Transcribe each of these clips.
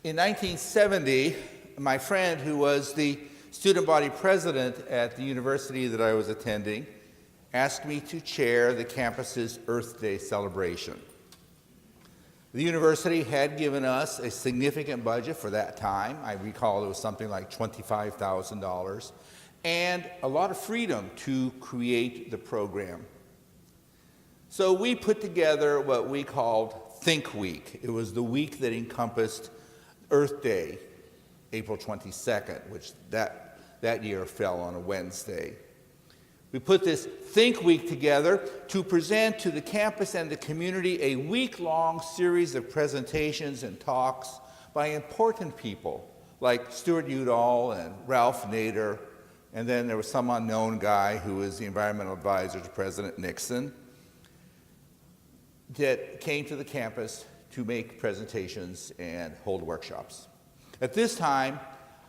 In 1970, my friend, who was the student body president at the university that I was attending, asked me to chair the campus's Earth Day celebration. The university had given us a significant budget for that time. I recall it was something like $25,000, and a lot of freedom to create the program. So we put together what we called Think Week. It was the week that encompassed Earth Day, April 22nd, which that year fell on a Wednesday. We put this Think Week together to present to the campus and the community a week-long series of presentations and talks by important people like Stuart Udall and Ralph Nader, and then there was some unknown guy who was the environmental advisor to President Nixon, that came to the campus to make presentations and hold workshops. At this time,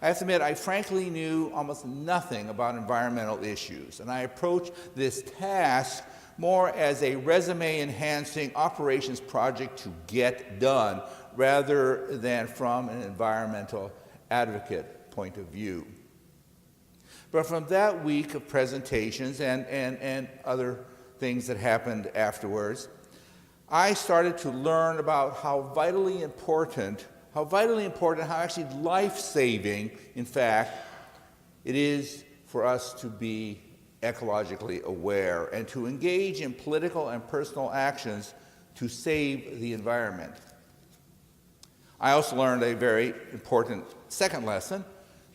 I have to admit, I frankly knew almost nothing about environmental issues, and I approached this task more as a resume-enhancing operations project to get done, rather than from an environmental advocate point of view. But from that week of presentations and other things that happened afterwards, I started to learn about how vitally important, how actually life-saving, in fact, it is for us to be ecologically aware and to engage in political and personal actions to save the environment. I also learned a very important second lesson,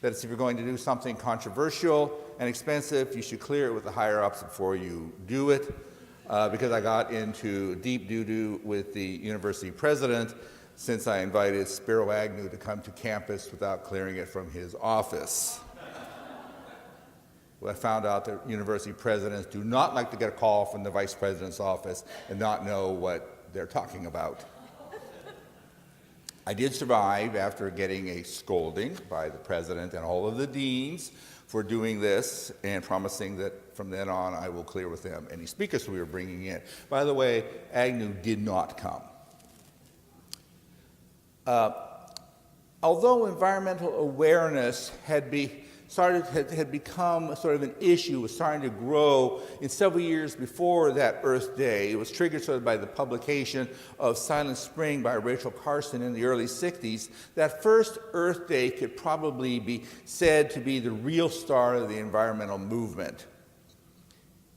that if you're going to do something controversial and expensive, you should clear it with the higher-ups before you do it, because I got into deep doo-doo with the university president since I invited Spiro Agnew to come to campus without clearing it from his office. Well, I found out that university presidents do not like to get a call from the vice president's office and not know what they're talking about. I did survive after getting a scolding by the president and all of the deans for doing this and promising that from then on I will clear with them any speakers we were bringing in. By the way, Agnew did not come. Although environmental awareness had become sort of an issue, was starting to grow in several years before that Earth Day. It was triggered sort of by the publication of Silent Spring by Rachel Carson in the early 60s. That first Earth Day could probably be said to be the real start of the environmental movement.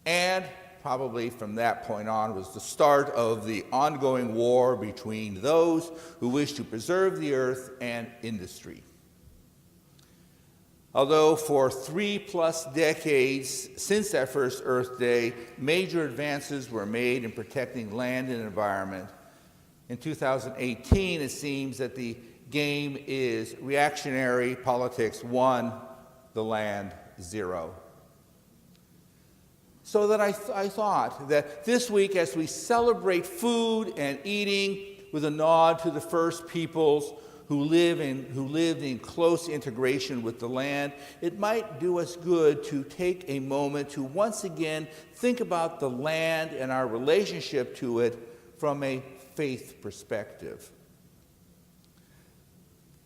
And probably from that point on was the start of the ongoing war between those who wish to preserve the earth and industry. Although for 3+ decades since that first Earth Day, major advances were made in protecting land and environment, in 2018 it seems that the game is reactionary politics 1, the land 0. So that I thought that this week, as we celebrate food and eating with a nod to the first peoples who lived in close integration with the land, it might do us good to take a moment to once again think about the land and our relationship to it from a faith perspective.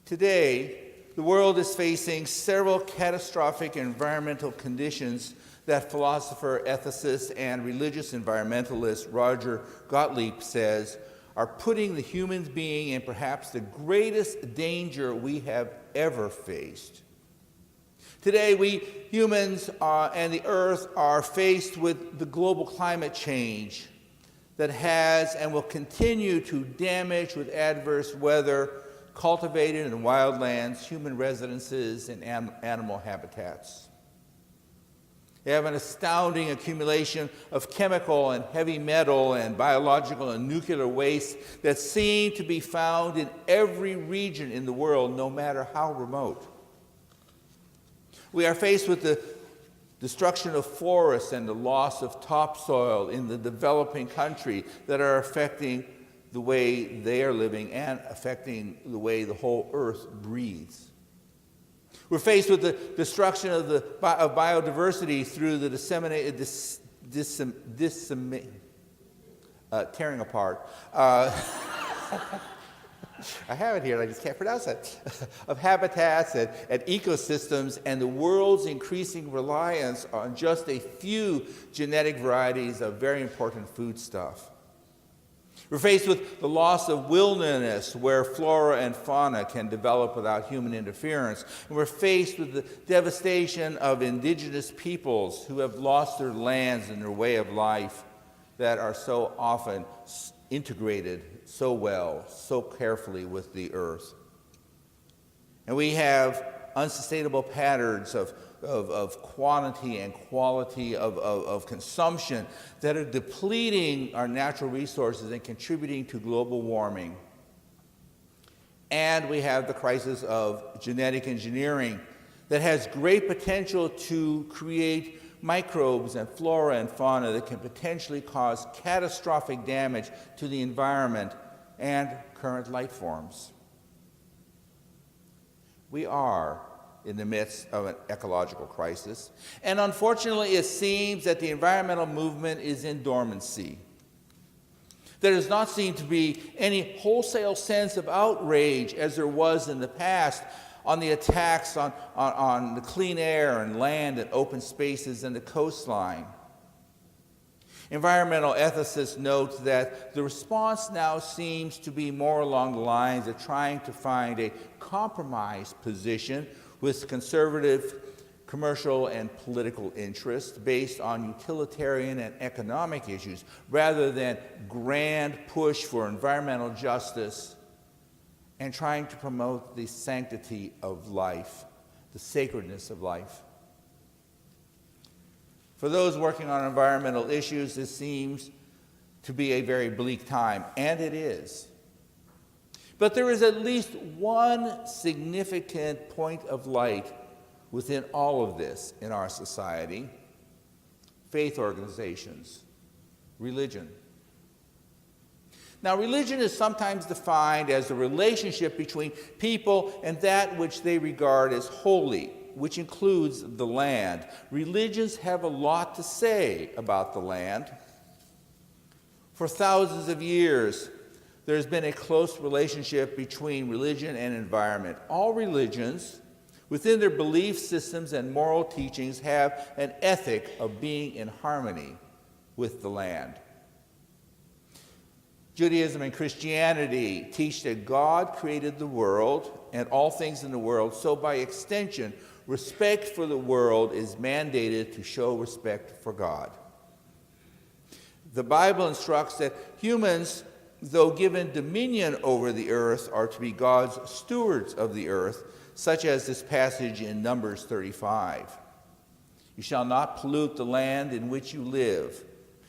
Today, the world is facing several catastrophic environmental conditions that philosopher, ethicist, and religious environmentalist Roger Gottlieb says are putting the human being in perhaps the greatest danger we have ever faced. Today, we humans and the earth are faced with the global climate change that has and will continue to damage with adverse weather cultivated and wild lands, human residences, and animal habitats. They have an astounding accumulation of chemical and heavy metal and biological and nuclear waste that seem to be found in every region in the world, no matter how remote. We are faced with the destruction of forests and the loss of topsoil in the developing country that are affecting the way they are living and affecting the way the whole earth breathes. We're faced with the destruction of biodiversity through the tearing apart I have it here, and I just can't pronounce it, of habitats and ecosystems, and the world's increasing reliance on just a few genetic varieties of very important foodstuff. We're faced with the loss of wilderness where flora and fauna can develop without human interference. And we're faced with the devastation of indigenous peoples who have lost their lands and their way of life that are so often integrated so well, so carefully with the earth. And we have unsustainable patterns of quantity and quality of consumption that are depleting our natural resources and contributing to global warming. And we have the crisis of genetic engineering that has great potential to create microbes and flora and fauna that can potentially cause catastrophic damage to the environment and current life forms. We are in the midst of an ecological crisis, and unfortunately it seems that the environmental movement is in dormancy. There does not seem to be any wholesale sense of outrage as there was in the past on the attacks on the clean air and land and open spaces and the coastline. Environmental ethicists note that the response now seems to be more along the lines of trying to find a compromise position with conservative commercial and political interests based on utilitarian and economic issues rather than grand push for environmental justice and trying to promote the sanctity of life, the sacredness of life. For those working on environmental issues, this seems to be a very bleak time, and it is. But there is at least one significant point of light within all of this in our society: faith organizations, religion. Now, religion is sometimes defined as the relationship between people and that which they regard as holy, which includes the land. Religions have a lot to say about the land. For thousands of years, there's been a close relationship between religion and environment. All religions, within their belief systems and moral teachings, have an ethic of being in harmony with the land. Judaism and Christianity teach that God created the world and all things in the world, so by extension, respect for the world is mandated to show respect for God. The Bible instructs that humans, though given dominion over the earth, are to be God's stewards of the earth, such as this passage in Numbers 35. You shall not pollute the land in which you live.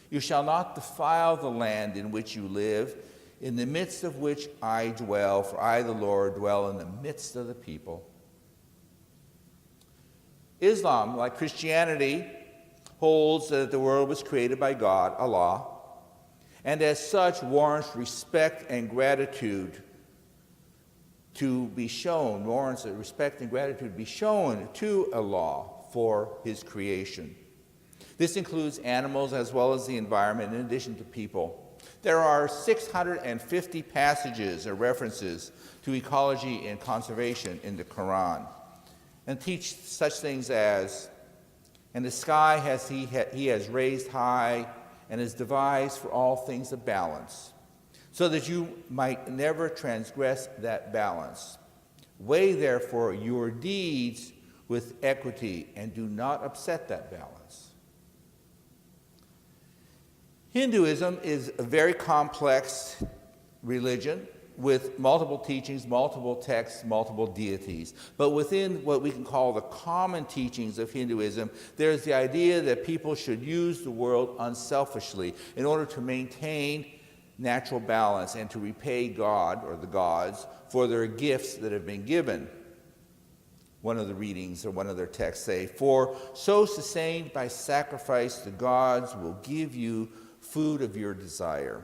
You shall not defile the land in which you live, in the midst of which I dwell, for I, the Lord, dwell in the midst of the people. Islam, like Christianity, holds that the world was created by God, Allah, and as such warrants respect and gratitude to be shown, to Allah for his creation. This includes animals as well as the environment, in addition to people. There are 650 passages or references to ecology and conservation in the Quran, and teach such things as, "And the sky he has raised high, and has devised for all things a balance, so that you might never transgress that balance. Weigh therefore your deeds with equity, and do not upset that balance." Hinduism is a very complex religion with multiple teachings, multiple texts, multiple deities. But within what we can call the common teachings of Hinduism, there's the idea that people should use the world unselfishly in order to maintain natural balance and to repay God or the gods for their gifts that have been given. One of the readings or one of their texts say, "For so sustained by sacrifice, the gods will give you food of your desire.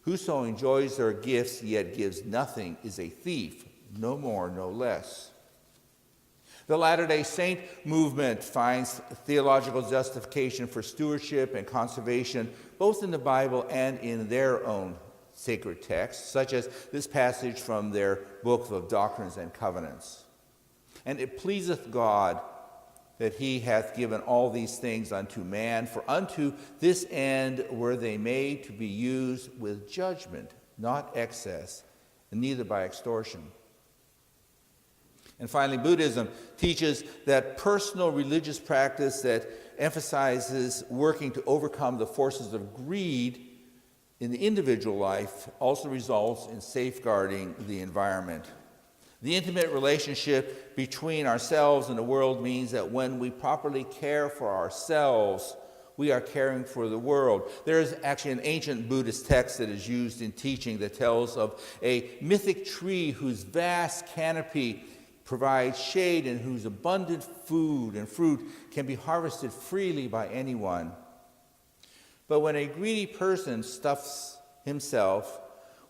Whoso enjoys their gifts yet gives nothing is a thief, no more, no less." The Latter-day Saint movement finds theological justification for stewardship and conservation both in the Bible and in their own sacred texts, such as this passage from their book of Doctrines and Covenants. And it pleaseth God that he hath given all these things unto man, for unto this end were they made to be used with judgment, not excess, and neither by extortion. And finally, Buddhism teaches that personal religious practice that emphasizes working to overcome the forces of greed in the individual life also results in safeguarding the environment. The intimate relationship between ourselves and the world means that when we properly care for ourselves, we are caring for the world. There is actually an ancient Buddhist text that is used in teaching that tells of a mythic tree whose vast canopy provides shade and whose abundant food and fruit can be harvested freely by anyone. But when a greedy person stuffs himself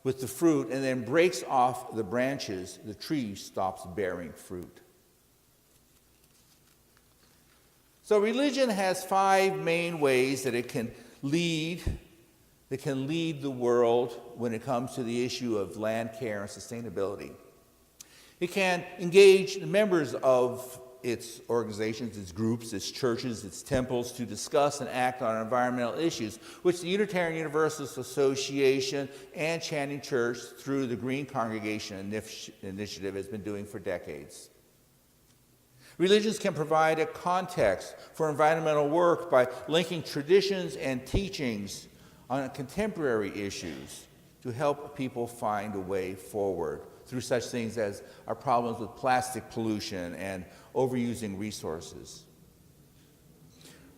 with the fruit and then breaks off the branches, the tree stops bearing fruit. So religion has 5 main ways that it can lead the world when it comes to the issue of land care and sustainability. It can engage the members of its organizations, its groups, its churches, its temples to discuss and act on environmental issues, which the Unitarian Universalist Association and Channing Church, through the Green Congregation Initiative, has been doing for decades. Religions can provide a context for environmental work by linking traditions and teachings on contemporary issues to help people find a way forward through such things as our problems with plastic pollution and overusing resources.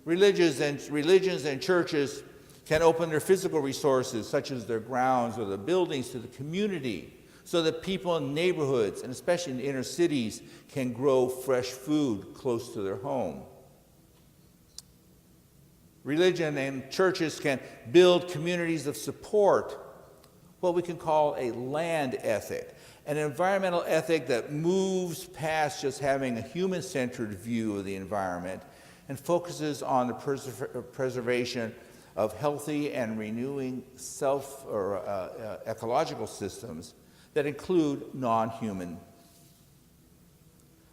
Religions and churches can open their physical resources, such as their grounds or the buildings, to the community, so that people in neighborhoods, and especially in inner cities, can grow fresh food close to their home. Religion and churches can build communities of support, what we can call a land ethic, an environmental ethic that moves past just having a human-centered view of the environment and focuses on the preservation of healthy and renewing ecological systems that include non-human.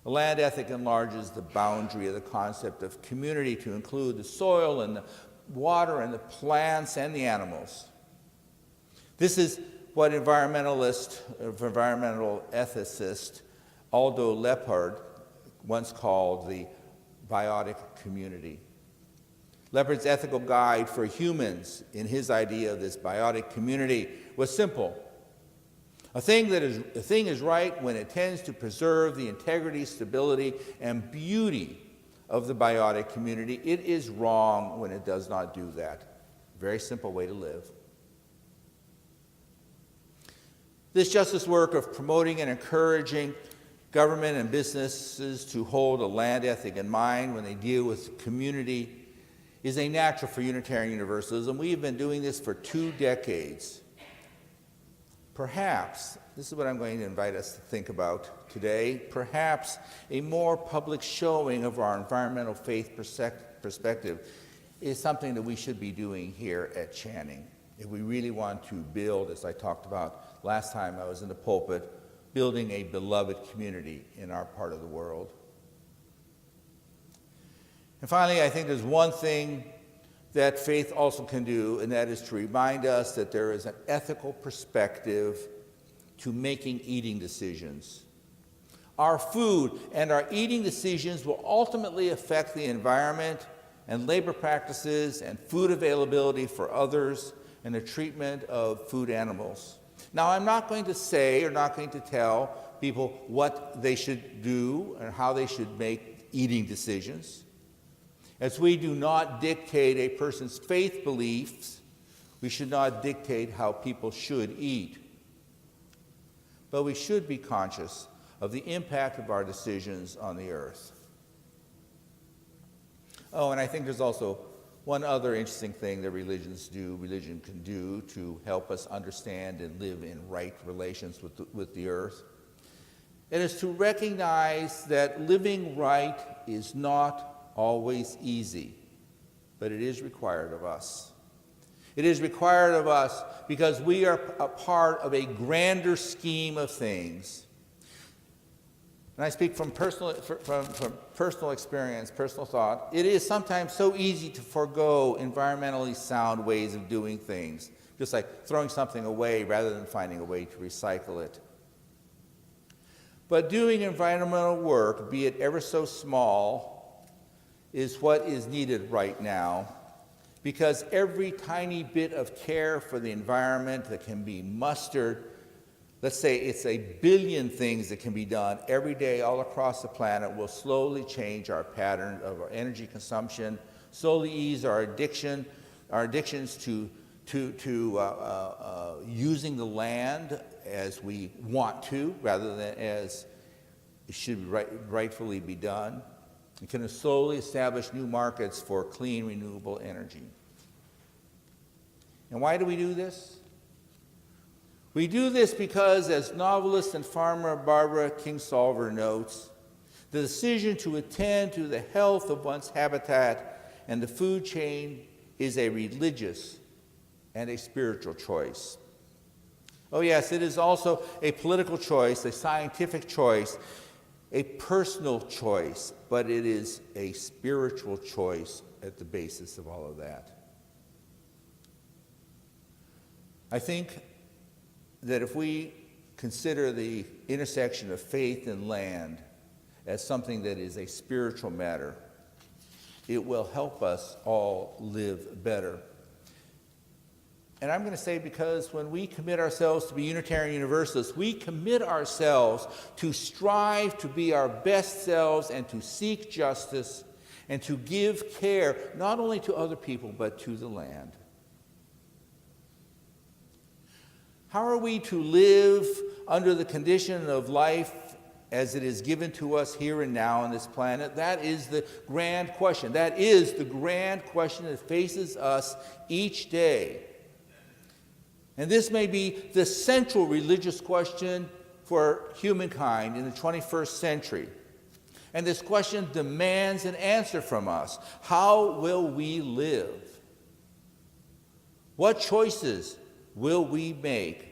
A land ethic enlarges the boundary of the concept of community to include the soil and the water and the plants and the animals. This is what environmental ethicist Aldo Leppard once called the biotic community. Leppard's ethical guide for humans in his idea of this biotic community was simple. A thing is right when it tends to preserve the integrity, stability, and beauty of the biotic community. It is wrong when it does not do that. Very simple way to live. This justice work of promoting and encouraging government and businesses to hold a land ethic in mind when they deal with community is a natural for Unitarian Universalism. We have been doing this for 2 decades. Perhaps, this is what I'm going to invite us to think about today, perhaps a more public showing of our environmental faith perspective is something that we should be doing here at Channing. If we really want to build, as I talked about last time I was in the pulpit, building a beloved community in our part of the world. And finally, I think there's one thing that faith also can do, and that is to remind us that there is an ethical perspective to making eating decisions. Our food and our eating decisions will ultimately affect the environment and labor practices and food availability for others and the treatment of food animals. Now, I'm not going to say or not going to tell people what they should do and how they should make eating decisions. As we do not dictate a person's faith beliefs, we should not dictate how people should eat. But we should be conscious of the impact of our decisions on the earth. Oh, and I think there's also one other interesting thing that religion can do to help us understand and live in right relations with the earth. It is to recognize that living right is not always easy, but it is required of us. It is required of us because we are a part of a grander scheme of things. And I speak from personal experience, personal thought. It is sometimes so easy to forego environmentally sound ways of doing things, just like throwing something away rather than finding a way to recycle it. But doing environmental work, be it ever so small, is what is needed right now, because every tiny bit of care for the environment that can be mustered, let's say it's 1 billion things that can be done every day all across the planet, will slowly change our pattern of our energy consumption, slowly ease our addictions to using the land as we want to, rather than as it should rightfully be done. It can slowly establish new markets for clean, renewable energy. And why do we do this? We do this because, as novelist and farmer Barbara Kingsolver notes, the decision to attend to the health of one's habitat and the food chain is a religious and a spiritual choice. Oh yes, it is also a political choice, a scientific choice, a personal choice, but it is a spiritual choice at the basis of all of that. I think that if we consider the intersection of faith and land as something that is a spiritual matter, it will help us all live better. And I'm going to say, because when we commit ourselves to be Unitarian Universalists, we commit ourselves to strive to be our best selves and to seek justice and to give care not only to other people but to the land. How are we to live under the condition of life as it is given to us here and now on this planet? That is the grand question. That is the grand question that faces us each day. And this may be the central religious question for humankind in the 21st century. And this question demands an answer from us. How will we live? What choices will we make?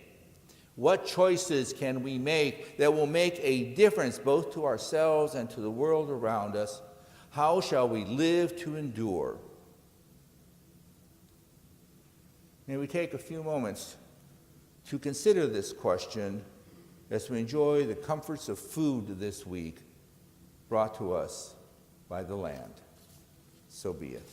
What choices can we make that will make a difference both to ourselves and to the world around us? How shall we live to endure? May we take a few moments to consider this question as we enjoy the comforts of food this week brought to us by the land. So be it.